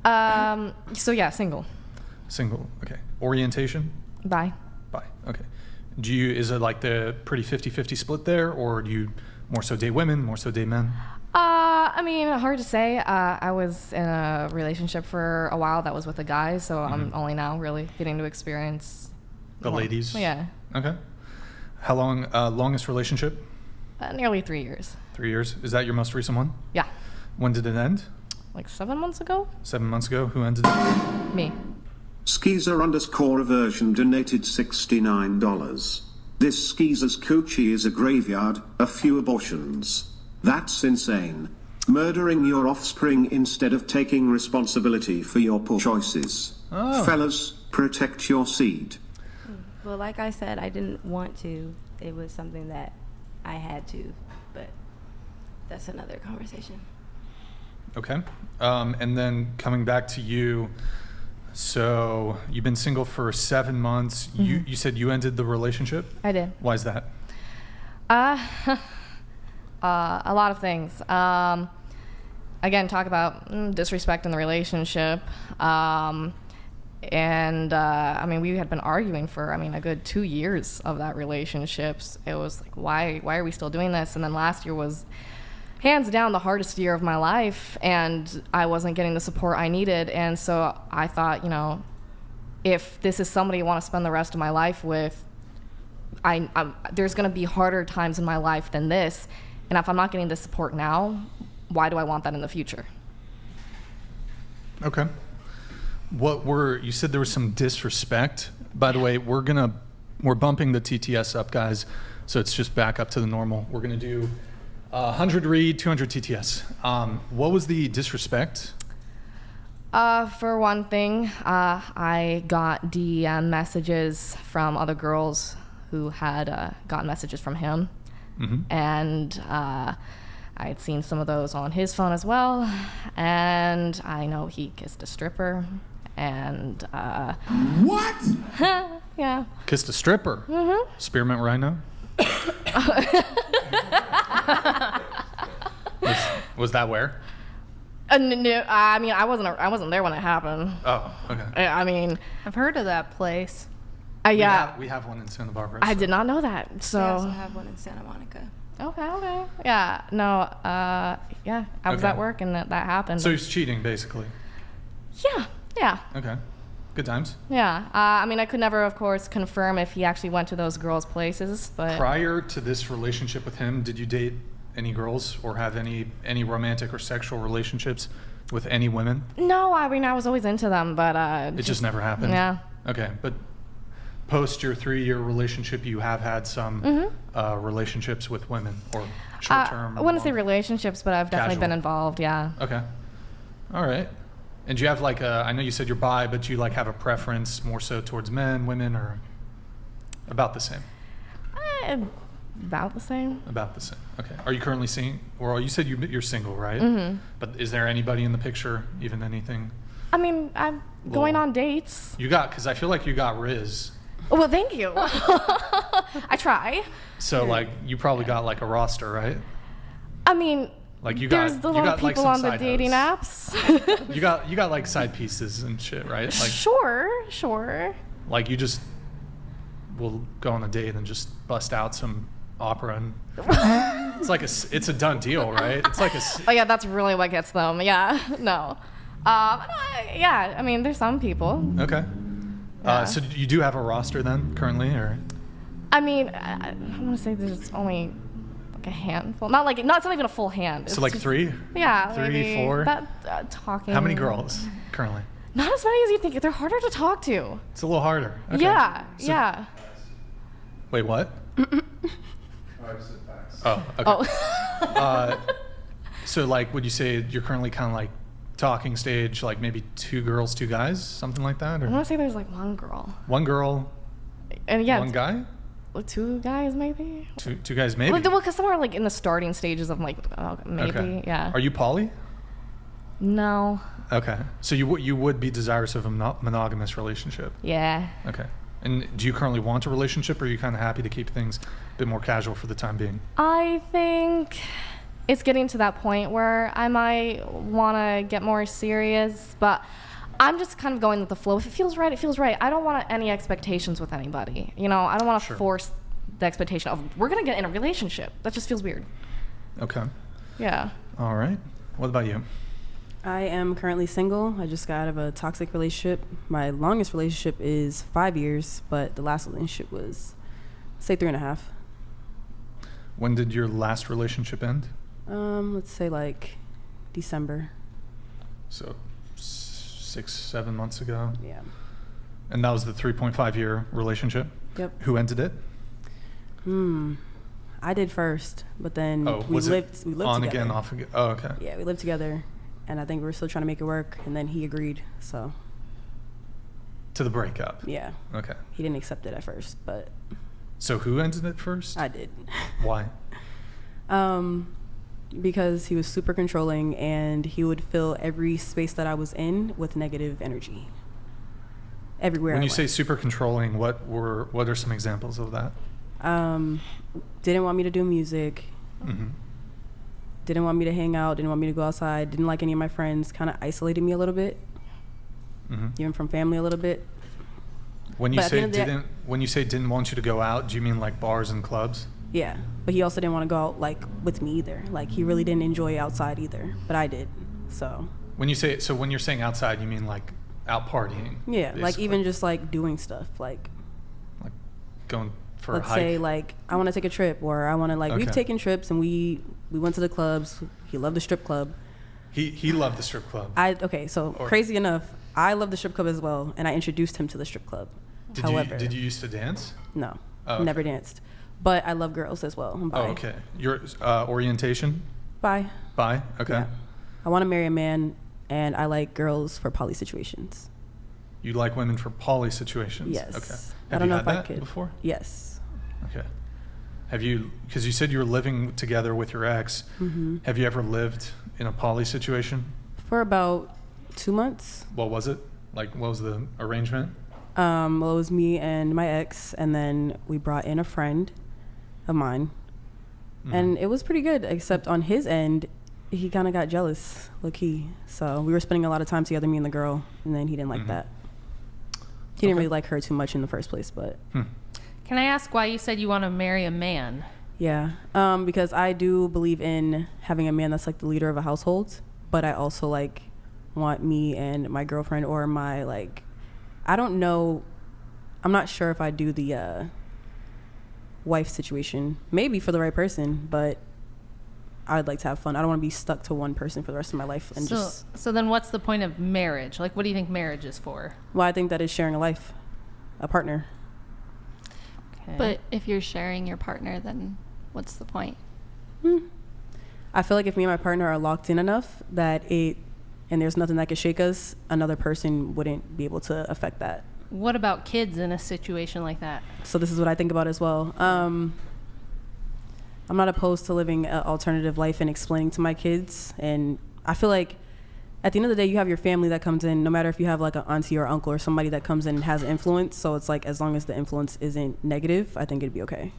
So yeah, single. Single. Okay. Orientation? Bi. Bi. Okay. Is it like the pretty 50-50 split there, or do you more so date women, more so date men? I mean, hard to say. I was in a relationship for a while that was with a guy, so I'm only now really getting to experience the ladies. Yeah. Okay. How long? Longest relationship? Nearly 3 years. 3 years. Is that your most recent one? Yeah. When did it end? Like 7 months ago. 7 months ago. Who ended it? Me. Skeezer_aversion donated $69. This Skeezer's coochie is a graveyard, a few abortions. That's insane. Murdering your offspring instead of taking responsibility for your poor choices. Oh. Fellas, protect your seed. Well, like I said, I didn't want to. It was something that I had to, but that's another conversation. Okay. And then coming back to you, so you've been single for 7 months. You said you ended the relationship? I did. Why is that? A lot of things. Again, talk about disrespect in the relationship. I mean, we had been arguing for, a good 2 years of that relationship. It was like, why are we still doing this? And then last year was hands down the hardest year of my life, and I wasn't getting the support I needed. And so I thought, if this is somebody I want to spend the rest of my life with, there's going to be harder times in my life than this. And if I'm not getting the support now, why do I want that in the future? Okay. You said there was some disrespect. By the way, we're bumping the TTS up, guys. So it's just back up to the normal. We're going to do 100 read, 200 TTS. What was the disrespect? For one thing, I got DM messages from other girls who had gotten messages from him. And I had seen some of those on his phone as well. And I know he kissed a stripper. And what? Yeah. Kissed a stripper? Spearmint Rhino? Was that where? No, I wasn't there when it happened. Oh, okay. I've heard of that place. Yeah. We have one in Santa Barbara. I did not know that. So I also have one in Santa Monica. Okay. Yeah. No. Yeah. I was at work and that happened. So he's cheating, basically. Yeah. Okay. Good times. Yeah. I could never, of course, confirm if he actually went to those girls' places, but prior to this relationship with him, did you date any girls or have any romantic or sexual relationships with any women? No. I was always into them, but it just never happened. Yeah. Okay, but post your 3-year relationship, you have had some relationships with women or short term. I wouldn't say relationships, but I've definitely casual. been involved. Yeah. Okay. All right. And do you have I know you said you're bi, but do you have a preference more so towards men, women, or about the same? About the same. About the same. Okay. Are you currently seeing, or you said you're single, right? But is there anybody in the picture, even anything? I'm going on dates. Because I feel like you got Riz. Well, thank you. I try. So you probably got a roster, right? There's a lot of people on the dating apps. you got side pieces and shit, right? Sure. You just will go on a date and just bust out some opera and it's a done deal, right? Oh yeah, that's really what gets them. Yeah. No. There's some people. Okay. Yeah. So you do have a roster then currently, or? I want to say there's only a handful. It's not even a full hand. It's so 3? Yeah. 3, maybe 4? Talking. How many girls currently? Not as many as you think. They're harder to talk to. It's a little harder. Okay. Yeah. So, wait, what? Oh, okay. Oh. So would you say you're currently kind of talking stage, maybe 2 girls, 2 guys, something like that? Or? I want to say there's one girl. 1 girl. And yeah. 1 guy? 2 guys maybe. 2 guys maybe. Well, because some are in the starting stages of maybe. Okay. Yeah. Are you poly? No. Okay. So you would be desirous of a monogamous relationship? Yeah. Okay. And do you currently want a relationship, or are you kind of happy to keep things a bit more casual for the time being? I think it's getting to that point where I might want to get more serious, but I'm just kind of going with the flow. If it feels right, it feels right. I don't want any expectations with anybody. You know, I don't want to force the expectation of we're going to get in a relationship. That just feels weird. Okay. Yeah. All right. What about you? I am currently single. I just got out of a toxic relationship. My longest relationship is 5 years, but the last relationship was, say, 3.5. When did your last relationship end? Let's say like December. So 6-7 months ago. Yeah. And that was the 3.5-year relationship? Yep. Who ended it? I did first, but then we lived on together. again, off again. Oh, okay. Yeah, we lived together, and I think we were still trying to make it work, and then he agreed, so. To the breakup? Yeah. Okay. He didn't accept it at first, but. So who ended it first? I did. Why? Because he was super controlling, and he would fill every space that I was in with negative energy. Everywhere. When I you went. say super controlling, what are some examples of that? Didn't want me to do music. Mm-hmm. Didn't want me to hang out. Didn't want me to go outside. Didn't like any of my friends. Kind of isolated me a little bit, even from family a little bit. When you But at the say end of the when you say didn't want you to go out, do you mean like bars and clubs? Yeah, but he also didn't want to go out like with me either. Like he really didn't enjoy outside either, but I did. So. When you're saying outside, you mean like out partying? Yeah, basically. like even just like doing stuff like going for let's a hike. say like I want to take a trip, or I want to like we've taken trips and we went to the clubs. He loved the strip club. He loved the strip club. Crazy enough, I love the strip club as well, and I introduced him to the strip club. However, did you used to dance? No, okay. Never danced. But I love girls as well. I'm bi. Oh, okay. Your orientation? Bi. Bi? Okay. Yeah. I want to marry a man, and I like girls for poly situations. You like women for poly situations? Yes. Okay. I Have don't you know had if I that could. before? Yes. Okay. Have you, because you said you were living together with your ex, have you ever lived in a poly situation? For about 2 months. What was it? Like, what was the arrangement? Well, it was me and my ex, and then we brought in a friend of mine. And it was pretty good, except on his end, he kind of got jealous, low-key. So we were spending a lot of time together, me and the girl, and then he didn't like that. He didn't really like her too much in the first place, but... Can I ask why you said you want to marry a man? Yeah, because I do believe in having a man that's like the leader of a household, but I also like want me and my girlfriend or my like... I don't know. I'm not sure if I do the wife situation. Maybe for the right person, but I'd like to have fun. I don't want to be stuck to one person for the rest of my life. And so then what's the point of marriage? Like, what do you think marriage is for? Well, I think that is sharing a life, a partner. Okay. But if you're sharing your partner, then what's the point? I feel like if me and my partner are locked in enough and there's nothing that could shake us, another person wouldn't be able to affect that. What about kids in a situation like that? So this is what I think about as well. I'm not opposed to living an alternative life and explaining to my kids. And I feel like at the end of the day, you have your family that comes in, no matter if you have like an auntie or uncle or somebody that comes in and has influence. So it's like, as long as the influence isn't negative, I think it'd be okay.